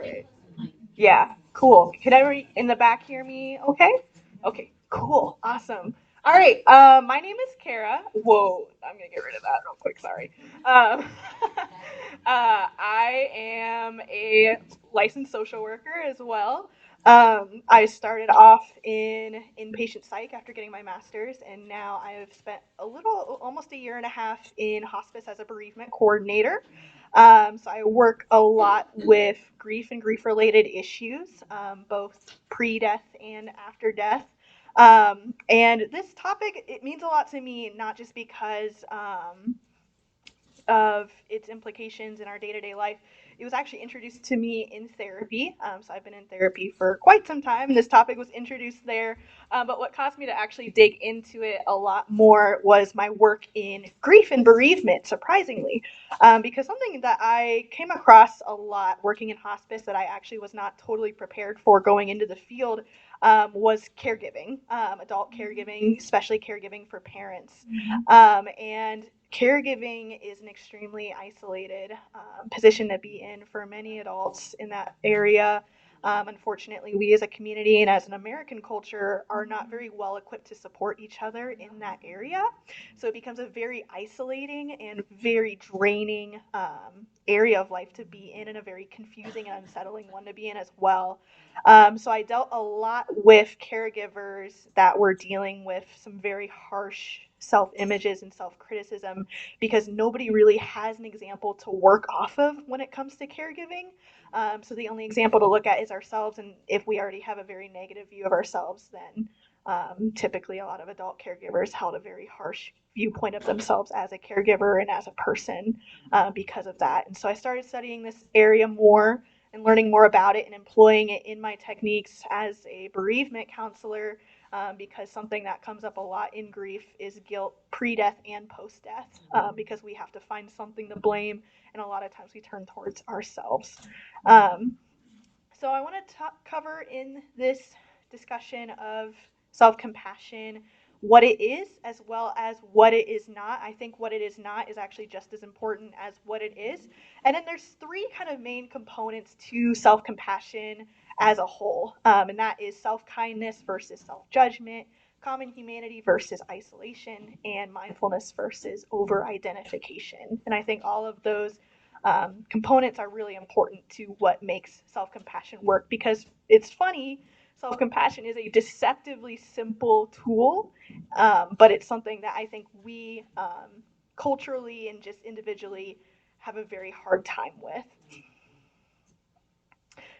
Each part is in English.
right. Yeah, cool. Can everybody in the back hear me okay? Okay, cool. Awesome. All right, my name is Kara. Whoa, I'm going to get rid of that real quick. Sorry. I am a licensed social worker as well. I started off in inpatient psych after getting my master's, and now I have spent almost a year and a half in hospice as a bereavement coordinator. So I work a lot with grief and grief related issues, both pre death and after death. And this topic, it means a lot to me, not just because of its implications in our day to day life. It was actually introduced to me in therapy. So I've been in therapy for quite some time, and this topic was introduced there. But what caused me to actually dig into it a lot more was my work in grief and bereavement, surprisingly. Because something that I came across a lot working in hospice that I actually was not totally prepared for going into the field was caregiving, adult caregiving, especially caregiving for parents. And caregiving is an extremely isolated position to be in for many adults in that area. Unfortunately, we as a community and as an American culture are not very well equipped to support each other in that area. So it becomes a very isolating and very draining area of life to be in, and a very confusing and unsettling one to be in as well. So I dealt a lot with caregivers that were dealing with some very harsh self images and self criticism because nobody really has an example to work off of when it comes to caregiving. So the only example to look at is ourselves, and if we already have a very negative view of ourselves, then typically a lot of adult caregivers held a very harsh viewpoint of themselves as a caregiver and as a person because of that. And so I started studying this area more and learning more about it and employing it in my techniques as a bereavement counselor, because something that comes up a lot in grief is guilt pre-death and post-death, because we have to find something to blame, and a lot of times we turn towards ourselves. Um, so I want to cover in this discussion of self-compassion what it is as well as what it is not. I think what it is not is actually just as important as what it is. And then there's three kind of main components to self-compassion as a whole, and that is self-kindness versus self-judgment, common humanity versus isolation, and mindfulness versus over-identification. And I think all of those components are really important to what makes self-compassion work, because it's funny, self-compassion is a deceptively simple tool, but it's something that I think we culturally and just individually have a very hard time with.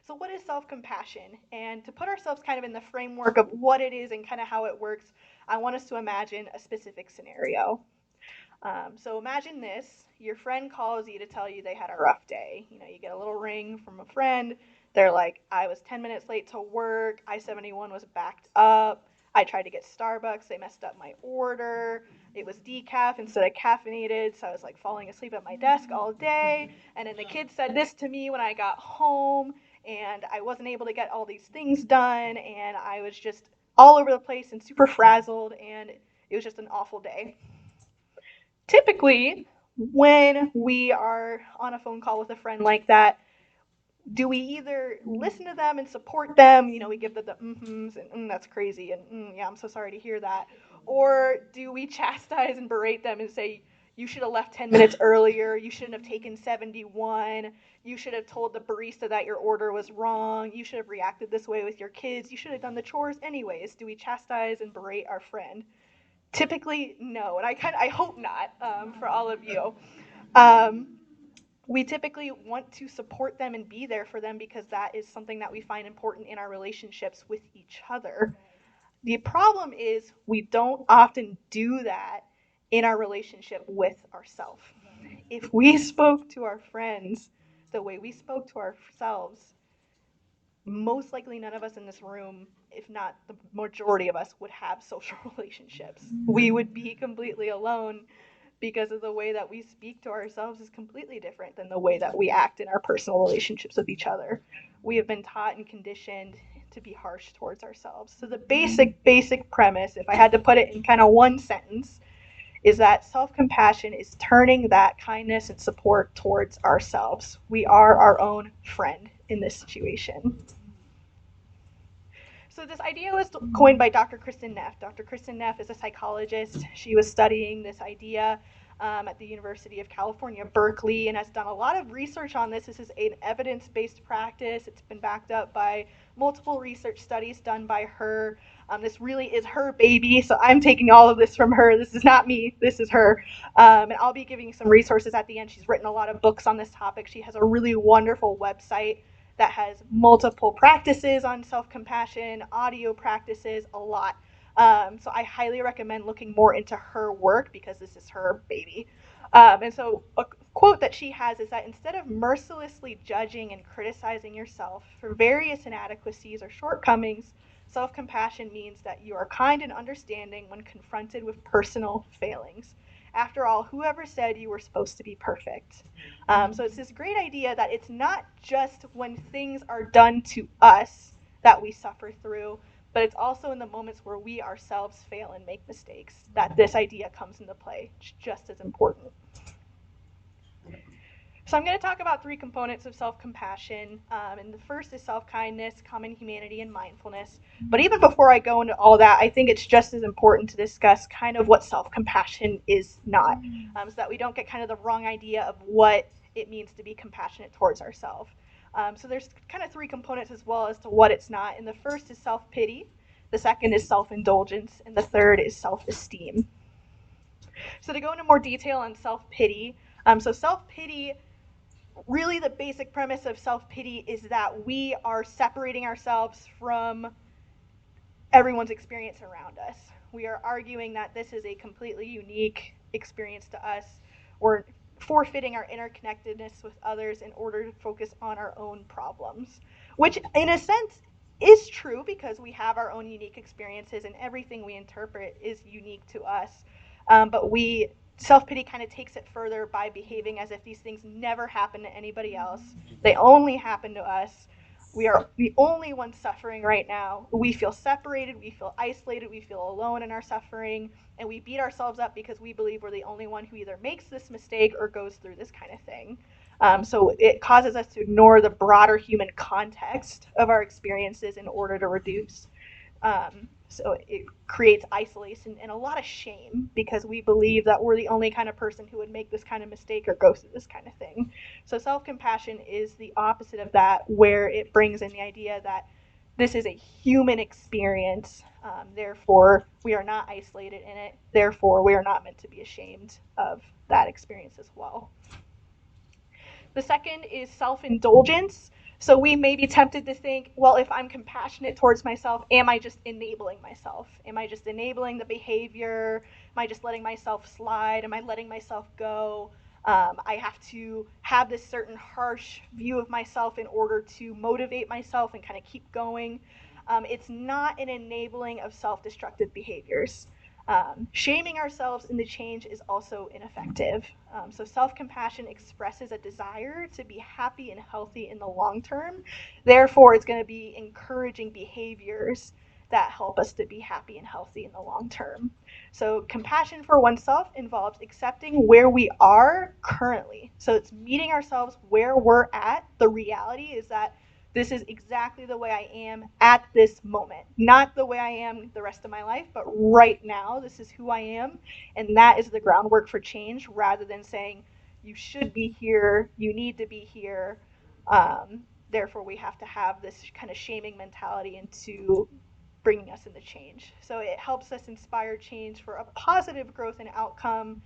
So what is self-compassion? And to put ourselves kind of in the framework of what it is and kind of how it works, I want us to imagine a specific scenario. So imagine this: your friend calls you to tell you they had a rough day. You know, you get a little ring from a friend. They're like, I was 10 minutes late to work. I-71 was backed up. I tried to get Starbucks. They messed up my order. It was decaf instead of caffeinated. So I was like falling asleep at my desk all day. And then the kid said this to me when I got home. And I wasn't able to get all these things done. And I was just all over the place and super frazzled. And it was just an awful day. Typically, when we are on a phone call with a friend like that, do we either listen to them and support them? You know, we give them the mm-hms and that's crazy and yeah, I'm so sorry to hear that. Or do we chastise and berate them and say, you should have left 10 minutes earlier, you shouldn't have taken 71, you should have told the barista that your order was wrong, you should have reacted this way with your kids, you should have done the chores anyways? Do we chastise and berate our friend? Typically, no, and I hope not, for all of you. Um, we typically want to support them and be there for them because that is something that we find important in our relationships with each other. The problem is we don't often do that in our relationship with ourselves. If we spoke to our friends the way we spoke to ourselves, most likely none of us in this room, if not the majority of us, would have social relationships. We would be completely alone because of the way that we speak to ourselves is completely different than the way that we act in our personal relationships with each other. We have been taught and conditioned to be harsh towards ourselves. So the basic premise, if I had to put it in kind of one sentence, is that self-compassion is turning that kindness and support towards ourselves. We are our own friend in this situation. So this idea was coined by Dr. Kristen Neff. Dr. Kristen Neff is a psychologist. She was studying this idea at the University of California, Berkeley, and has done a lot of research on this. This is an evidence-based practice. It's been backed up by multiple research studies done by her. This really is her baby, so I'm taking all of this from her. This is not me, this is her. And I'll be giving some resources at the end. She's written a lot of books on this topic. She has a really wonderful website that has multiple practices on self-compassion, audio practices, a lot. So I highly recommend looking more into her work because this is her baby. And so a quote that she has is that instead of mercilessly judging and criticizing yourself for various inadequacies or shortcomings, self-compassion means that you are kind and understanding when confronted with personal failings. After all, whoever said you were supposed to be perfect? So it's this great idea that it's not just when things are done to us that we suffer through, but it's also in the moments where we ourselves fail and make mistakes that this idea comes into play. It's just as important. So I'm going to talk about three components of self-compassion, and the first is self-kindness, common humanity, and mindfulness. But even before I go into all that, I think it's just as important to discuss kind of what self-compassion is not, so that we don't get kind of the wrong idea of what it means to be compassionate towards ourselves. So there's kind of three components as well as to what it's not, and the first is self-pity, the second is self-indulgence, and the third is self-esteem. So to go into more detail on self-pity, so self-pity, really the basic premise of self-pity is that we are separating ourselves from everyone's experience around us. We are arguing that this is a completely unique experience to us. We're forfeiting our interconnectedness with others in order to focus on our own problems, which in a sense is true because we have our own unique experiences and everything we interpret is unique to us. But we self-pity kind of takes it further by behaving as if these things never happen to anybody else. They only happen to us. We are the only ones suffering right now. We feel separated, we feel isolated, we feel alone in our suffering, and we beat ourselves up because we believe we're the only one who either makes this mistake or goes through this kind of thing. So it causes us to ignore the broader human context of our experiences in order to reduce. So it creates isolation and a lot of shame because we believe that we're the only kind of person who would make this kind of mistake or go through this kind of thing. So self-compassion is the opposite of that, where it brings in the idea that this is a human experience. Therefore, we are not isolated in it. Therefore, we are not meant to be ashamed of that experience as well. The second is self-indulgence. So we may be tempted to think, well, if I'm compassionate towards myself, am I just enabling myself? Am I just enabling the behavior? Am I just letting myself slide? Am I letting myself go? I have to have this certain harsh view of myself in order to motivate myself and kind of keep going. It's not an enabling of self-destructive behaviors. Shaming ourselves in the change is also ineffective. So self-compassion expresses a desire to be happy and healthy in the long term. Therefore, it's going to be encouraging behaviors that help us to be happy and healthy in the long term. So compassion for oneself involves accepting where we are currently. So it's meeting ourselves where we're at. The reality is that this is exactly the way I am at this moment. Not the way I am the rest of my life, but right now, this is who I am. And that is the groundwork for change rather than saying, you should be here, you need to be here. Therefore, we have to have this kind of shaming mentality into bringing us into change. So it helps us inspire change for a positive growth and outcome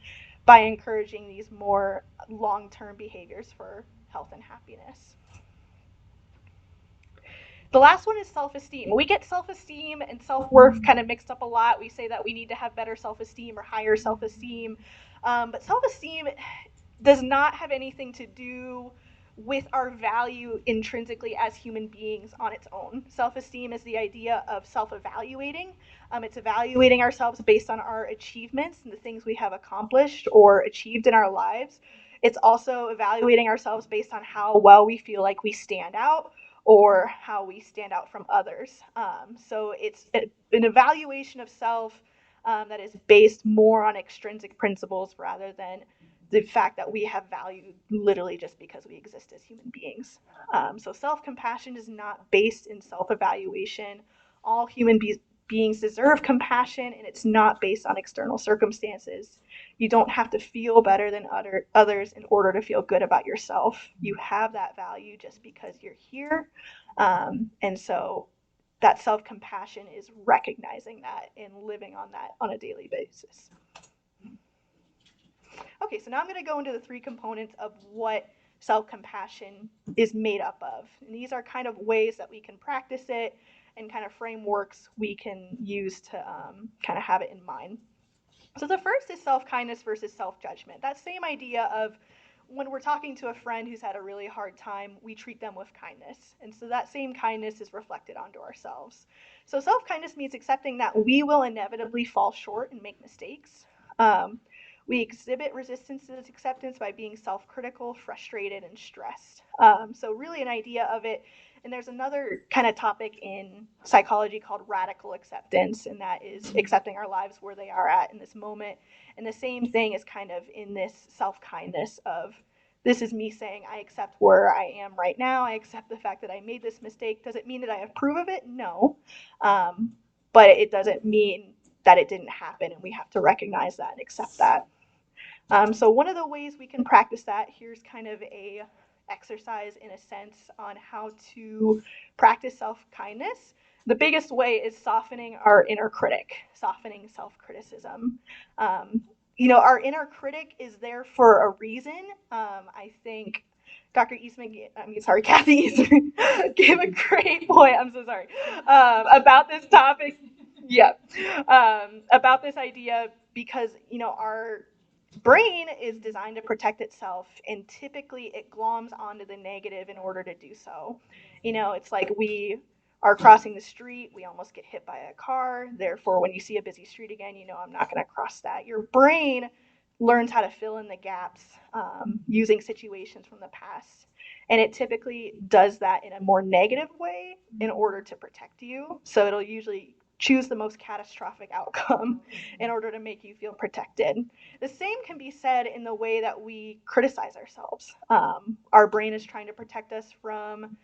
by encouraging these more long-term behaviors for health and happiness. The last one is self-esteem. We get self-esteem and self-worth kind of mixed up a lot. We say that we need to have better self-esteem or higher self-esteem. But self-esteem does not have anything to do with our value intrinsically as human beings on its own. Self-esteem is the idea of self-evaluating. It's evaluating ourselves based on our achievements and the things we have accomplished or achieved in our lives. It's also evaluating ourselves based on how well we feel like we stand out or how we stand out from others. So it's an evaluation of self that is based more on extrinsic principles rather than the fact that we have value literally just because we exist as human beings. So self-compassion is not based in self-evaluation. All beings deserve compassion, and it's not based on external circumstances. You don't have to feel better than others in order to feel good about yourself. You have that value just because you're here. And so that self-compassion is recognizing that and living on that on a daily basis. Okay, so now I'm going to go into the three components of what self-compassion is made up of. And these are kind of ways that we can practice it and kind of frameworks we can use to kind of have it in mind. So the first is self-kindness versus self-judgment. That same idea of when we're talking to a friend who's had a really hard time, we treat them with kindness. And so that same kindness is reflected onto ourselves. So self-kindness means accepting that we will inevitably fall short and make mistakes. We exhibit resistance to this acceptance by being self-critical, frustrated, and stressed. So really an idea of it, and there's another kind of topic in psychology called radical acceptance, and that is accepting our lives where they are at in this moment. And the same thing is kind of in this self-kindness of, this is me saying I accept where I am right now. I accept the fact that I made this mistake. Does it mean that I approve of it? No. But it doesn't mean that it didn't happen, and we have to recognize that and accept that. So one of the ways we can practice that, here's kind of a exercise in a sense on how to practice self-kindness. The biggest way is softening our inner critic, softening self-criticism. Our inner critic is there for a reason. I think Kathy Eastman gave a great point. I'm so sorry about this topic. Yeah, about this idea because our brain is designed to protect itself, and typically it gloms onto the negative in order to do so. It's like we are crossing the street, we almost get hit by a car, therefore when you see a busy street again, I'm not going to cross that. Your brain learns how to fill in the gaps using situations from the past, and it typically does that in a more negative way in order to protect you. So it'll usually choose the most catastrophic outcome in order to make you feel protected. The same can be said in the way that we criticize ourselves. Our brain is trying to protect us from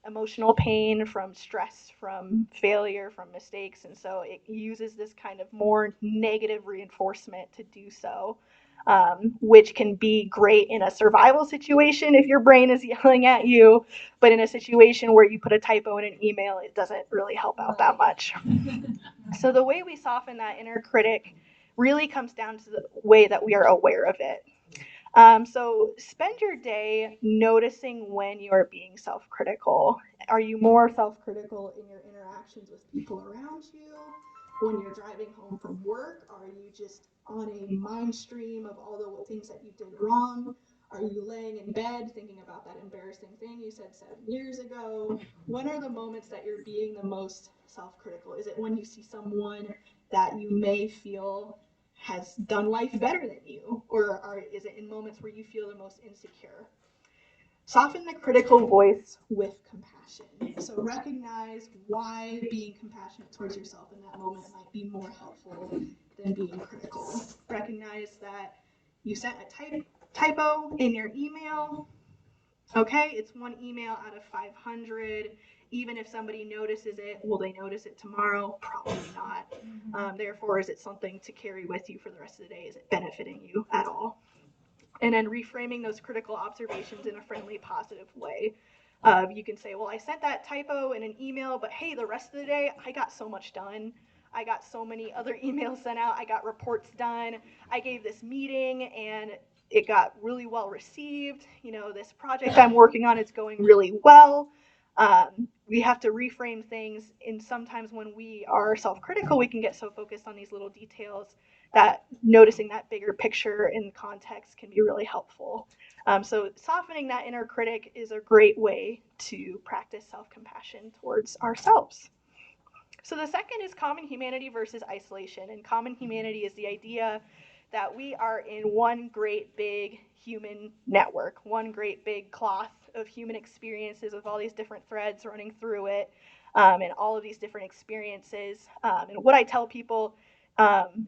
emotional pain, from stress, from failure, from mistakes, and so it uses this kind of more negative reinforcement to do so, which can be great in a survival situation if your brain is yelling at you, but in a situation where you put a typo in an email, it doesn't really help out that much. So the way we soften that inner critic really comes down to the way that we are aware of it. So spend your day noticing when you are being self-critical. Are you more self-critical in your interactions with people around you? When you're driving home from work, are you just on a mind stream of all the things that you did wrong? Are you laying in bed thinking about that embarrassing thing you said 7 years ago? When are the moments that you're being the most self-critical? Is it when you see someone that you may feel has done life better than you? Or is it in moments where you feel the most insecure? Soften the critical voice with compassion. So recognize why being compassionate towards yourself in that moment might be more helpful than being critical. Recognize that you sent a typo in your email. Okay, it's one email out of 500. Even if somebody notices it, will they notice it tomorrow? Probably not. Therefore, is it something to carry with you for the rest of the day? Is it benefiting you at all? And then reframing those critical observations in a friendly, positive way. You can say, well, I sent that typo in an email, but hey, the rest of the day, I got so much done. I got so many other emails sent out. I got reports done. I gave this meeting and it got really well received. This project I'm working on is going really well. We have to reframe things, and sometimes when we are self-critical, we can get so focused on these little details that noticing that bigger picture in context can be really helpful. So softening that inner critic is a great way to practice self-compassion towards ourselves. So the second is common humanity versus isolation. And common humanity is the idea that we are in one great big human network, one great big cloth of human experiences with all these different threads running through it, and all of these different experiences. And what I tell people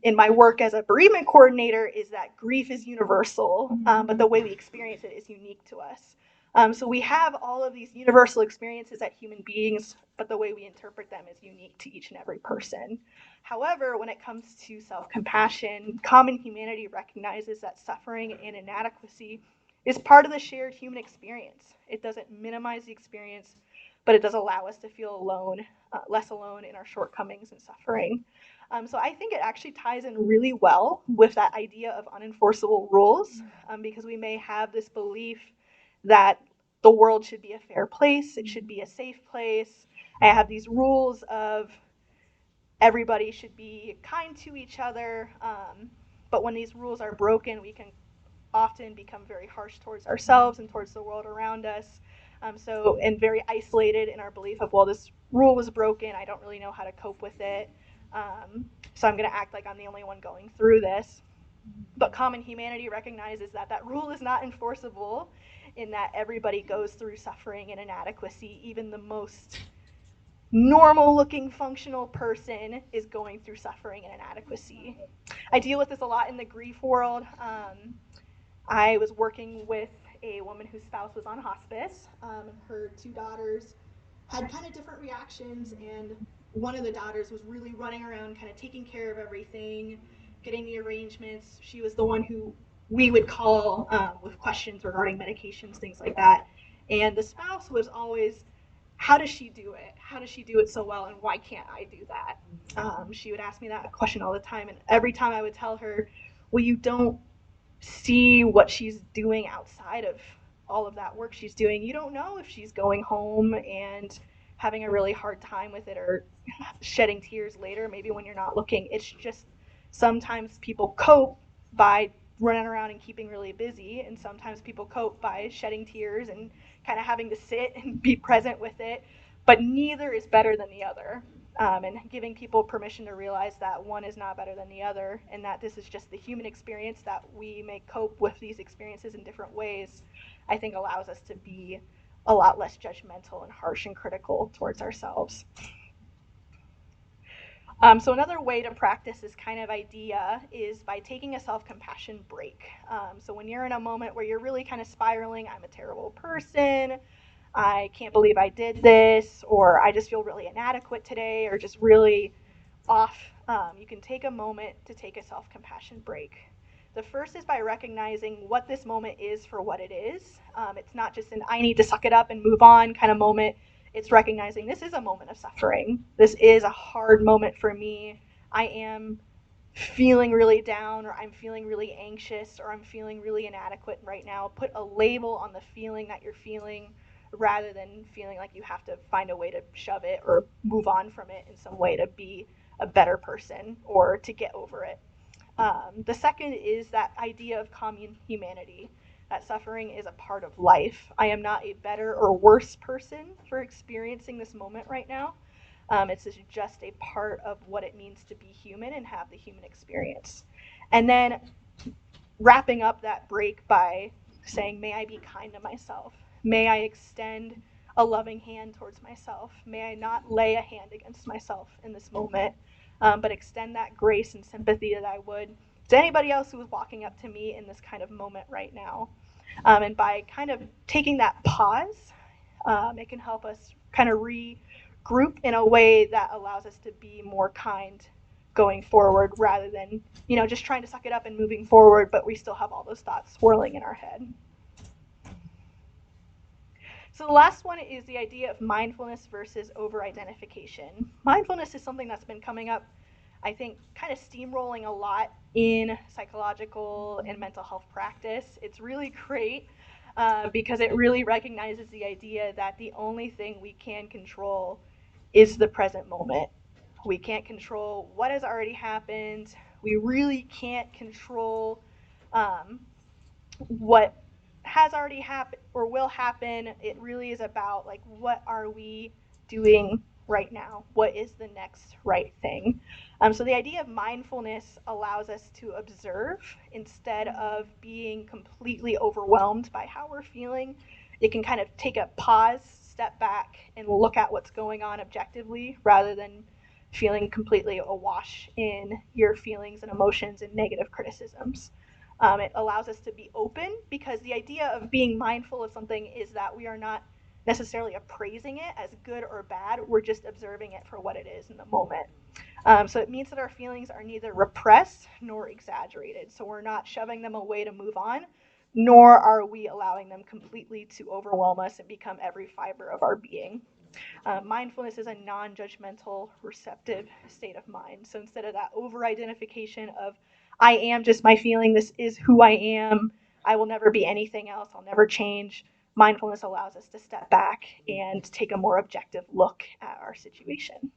in my work as a bereavement coordinator is that grief is universal, but the way we experience it is unique to us. So we have all of these universal experiences as human beings, but the way we interpret them is unique to each and every person. However, when it comes to self compassion, common humanity recognizes that suffering and inadequacy is part of the shared human experience. It doesn't minimize the experience, but it does allow us to feel alone, less alone in our shortcomings and suffering. So I think it actually ties in really well with that idea of unenforceable rules, because we may have this belief that the world should be a fair place, it should be a safe place. I have these rules of everybody should be kind to each other, but when these rules are broken, we can often become very harsh towards ourselves and towards the world around us. And very isolated in our belief of, well, this rule was broken. I don't really know how to cope with it. So I'm going to act like I'm the only one going through this. But common humanity recognizes that that rule is not enforceable, in that everybody goes through suffering and inadequacy. Even the most normal looking functional person is going through suffering and inadequacy. I deal with this a lot in the grief world. I was working with a woman whose spouse was on hospice, and her two daughters had kind of different reactions. And one of the daughters was really running around, kind of taking care of everything, getting the arrangements. She was the one who we would call with questions regarding medications, things like that. And the spouse was always, how does she do it? How does she do it so well? And why can't I do that? She would ask me that question all the time. And every time I would tell her, well, you don't see what she's doing outside of all of that work she's doing. You don't know if she's going home and having a really hard time with it, or shedding tears later, maybe when you're not looking. It's just sometimes people cope by running around and keeping really busy, and sometimes people cope by shedding tears and kind of having to sit and be present with it. But neither is better than the other. And giving people permission to realize that one is not better than the other, and that this is just the human experience, that we may cope with these experiences in different ways, I think allows us to be a lot less judgmental and harsh and critical towards ourselves. So another way to practice this kind of idea is by taking a self-compassion break. So when you're in a moment where you're really kind of spiraling, I'm a terrible person, I can't believe I did this, or I just feel really inadequate today, or just really off, you can take a moment to take a self-compassion break. The first is by recognizing what this moment is for what it is. It's not just an I need to suck it up and move on kind of moment. It's recognizing this is a moment of suffering. This is a hard moment for me. I am feeling really down, or I'm feeling really anxious, or I'm feeling really inadequate right now. Put a label on the feeling that you're feeling, rather than feeling like you have to find a way to shove it or move on from it in some way to be a better person or to get over it. The second is that idea of common humanity, that suffering is a part of life. I am not a better or worse person for experiencing this moment right now. It's just a part of what it means to be human and have the human experience. And then wrapping up that break by saying, may I be kind to myself? May I extend a loving hand towards myself? May I not lay a hand against myself in this moment, but extend that grace and sympathy that I would to anybody else who was walking up to me in this kind of moment right now. And by kind of taking that pause, it can help us kind of regroup in a way that allows us to be more kind going forward, rather than just trying to suck it up and moving forward, but we still have all those thoughts swirling in our head. So the last one is the idea of mindfulness versus over-identification. Mindfulness is something that's been coming up, I think, kind of steamrolling a lot in psychological and mental health practice. It's really great because it really recognizes the idea that the only thing we can control is the present moment. We can't control what has already happened. We really can't control what has already happened or will happen. It really is about, like, what are we doing right now? What is the next right thing? So the idea of mindfulness allows us to observe instead of being completely overwhelmed by how we're feeling. It can kind of take a pause, step back, and look at what's going on objectively, rather than feeling completely awash in your feelings and emotions and negative criticisms. It allows us to be open because the idea of being mindful of something is that we are not necessarily appraising it as good or bad, we're just observing it for what it is in the moment. So it means that our feelings are neither repressed nor exaggerated. So we're not shoving them away to move on, nor are we allowing them completely to overwhelm us and become every fiber of our being. Mindfulness is a non judgmental, receptive state of mind. So instead of that over identification of, I am just my feeling, this is who I am, I will never be anything else, I'll never change, mindfulness allows us to step back and take a more objective look at our situation.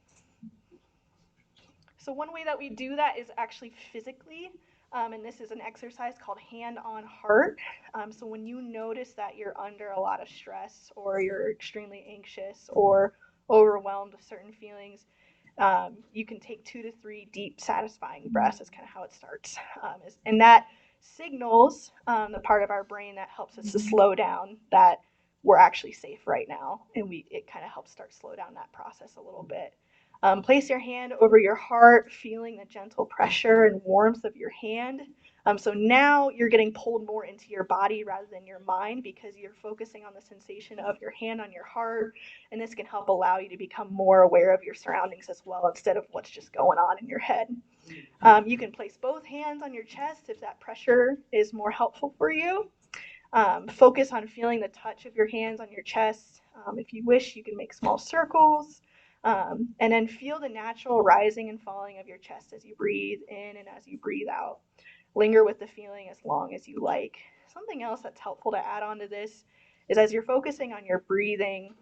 So one way that we do that is actually physically, and this is an exercise called hand on heart. So when you notice that you're under a lot of stress or you're extremely anxious or overwhelmed with certain feelings, you can take 2 to 3 deep, satisfying breaths. That's kind of how it starts. And that signals the part of our brain that helps us to slow down, that we're actually safe right now. And it kind of helps slow down that process a little bit. Place your hand over your heart, feeling the gentle pressure and warmth of your hand. So now you're getting pulled more into your body rather than your mind because you're focusing on the sensation of your hand on your heart. And this can help allow you to become more aware of your surroundings as well instead of what's just going on in your head. You can place both hands on your chest if that pressure is more helpful for you. Focus on feeling the touch of your hands on your chest. If you wish, you can make small circles. And then feel the natural rising and falling of your chest as you breathe in and as you breathe out. Linger with the feeling as long as you like. Something else that's helpful to add on to this is as you're focusing on your breathing,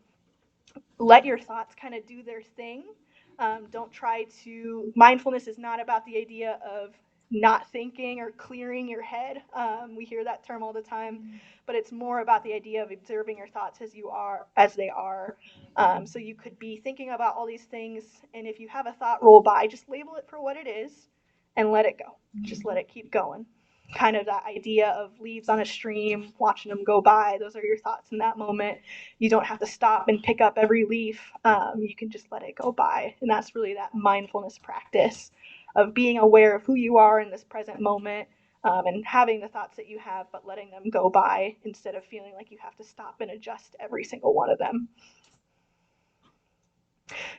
let your thoughts kind of do their thing. Don't try to, mindfulness is not about the idea of not thinking or clearing your head. We hear that term all the time, but it's more about the idea of observing your thoughts as they are. So you could be thinking about all these things, and if you have a thought roll by, just label it for what it is and let it go. Just let it keep going. Kind of that idea of leaves on a stream, watching them go by. Those are your thoughts in that moment. You don't have to stop and pick up every leaf. You can just let it go by. And that's really that mindfulness practice of being aware of who you are in this present moment, and having the thoughts that you have, but letting them go by instead of feeling like you have to stop and adjust every single one of them.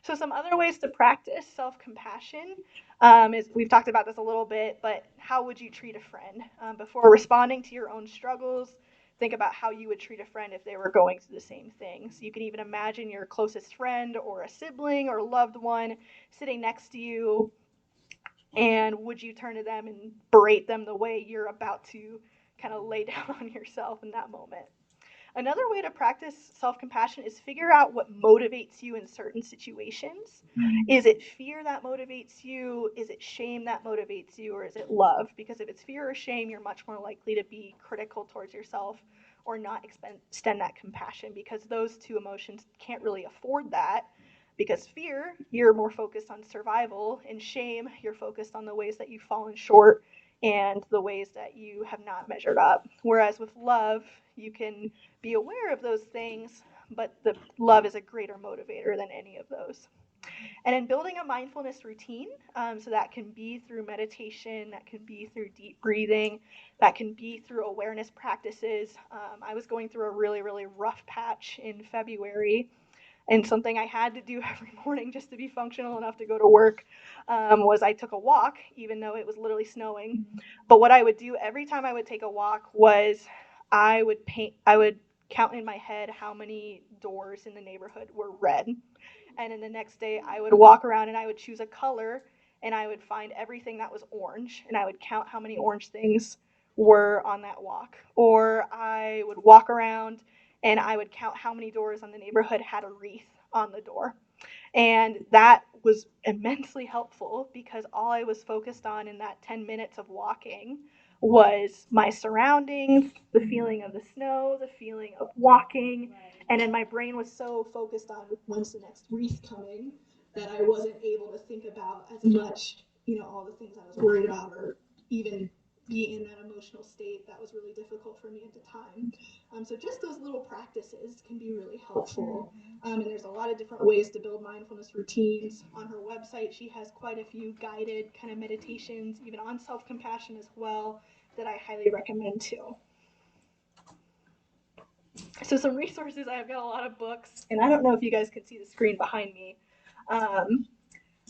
So some other ways to practice self-compassion is, we've talked about this a little bit, but how would you treat a friend? Before responding to your own struggles, think about how you would treat a friend if they were going through the same things. You can even imagine your closest friend or a sibling or loved one sitting next to you, and would you turn to them and berate them the way you're about to kind of lay down on yourself in that moment? Another way to practice self compassion is figure out what motivates you in certain situations. Is it fear that motivates you? Is it shame that motivates you? Or is it love? Because if it's fear or shame, you're much more likely to be critical towards yourself or not extend that compassion, because those two emotions can't really afford that. Because fear, you're more focused on survival, and shame, you're focused on the ways that you've fallen short and the ways that you have not measured up. Whereas with love, you can be aware of those things, but the love is a greater motivator than any of those. And in building a mindfulness routine, so that can be through meditation, that can be through deep breathing, that can be through awareness practices. I was going through a really, really rough patch in February, and something I had to do every morning just to be functional enough to go to work was I took a walk, even though it was literally snowing. But what I would do every time I would take a walk was I would count in my head how many doors in the neighborhood were red. And then the next day I would walk around and I would choose a color and I would find everything that was orange and I would count how many orange things were on that walk. Or I would walk around and I would count how many doors on the neighborhood had a wreath on the door. And that was immensely helpful because all I was focused on in that 10 minutes of walking was my surroundings, the feeling of the snow, the feeling of walking. And then my brain was so focused on when's the next wreath coming that I wasn't able to think about as much, all the things I was worried about or even be in that emotional state that was really difficult for me at the time. So just those little practices can be really helpful. And there's a lot of different ways to build mindfulness routines. On her website, she has quite a few guided kind of meditations, even on self-compassion as well, that I highly recommend too. So some resources, I've got a lot of books, and I don't know if you guys can see the screen behind me.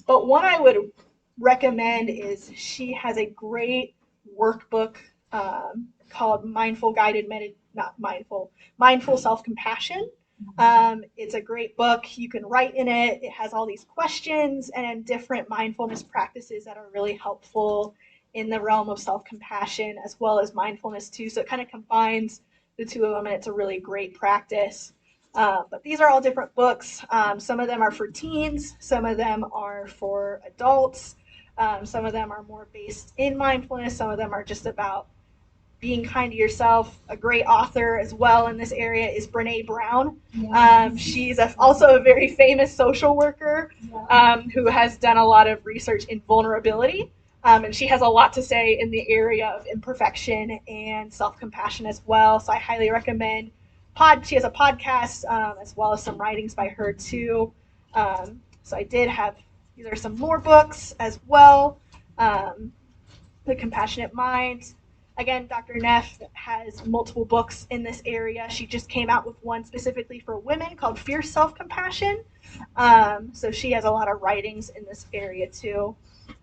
But one I would recommend is she has a great workbook called Mindful Self-Compassion. It's a great book. You can write in it. It has all these questions and different mindfulness practices that are really helpful in the realm of self-compassion as well as mindfulness too. So it kind of combines the two of them, and it's a really great practice. But these are all different books. Some of them are for teens, some of them are for adults, some of them are more based in mindfulness, some of them are just about being kind to yourself. A great author as well in this area is Brene Brown. She's also a very famous social worker who has done a lot of research in vulnerability. And she has a lot to say in the area of imperfection and self-compassion as well. So I highly recommend. She has a podcast as well as some writings by her too. So I did have. These are some more books as well. The Compassionate Mind. Again, Dr. Neff has multiple books in this area. She just came out with one specifically for women called Fierce Self-Compassion. So she has a lot of writings in this area too.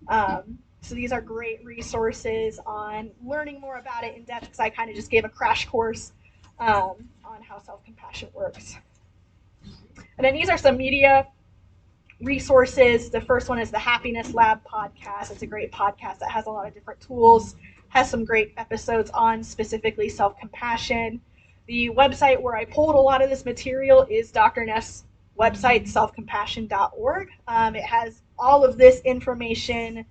So these are great resources on learning more about it in depth, because I kind of just gave a crash course on how self-compassion works. And then these are some media resources. The first one is the Happiness Lab podcast. It's a great podcast that has a lot of different tools, has some great episodes on specifically self-compassion. The website where I pulled a lot of this material is Dr. Neff's website, selfcompassion.org. It has all of this information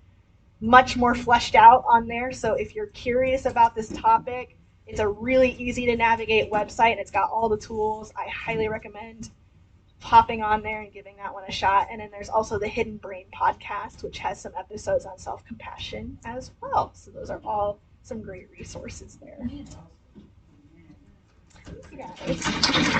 much more fleshed out on there. So if you're curious about this topic, it's a really easy to navigate website, and it's got all the tools. I highly recommend hopping on there and giving that one a shot. And then there's also the Hidden Brain podcast, which has some episodes on self-compassion as well. So those are all some great resources there. Thanks, guys.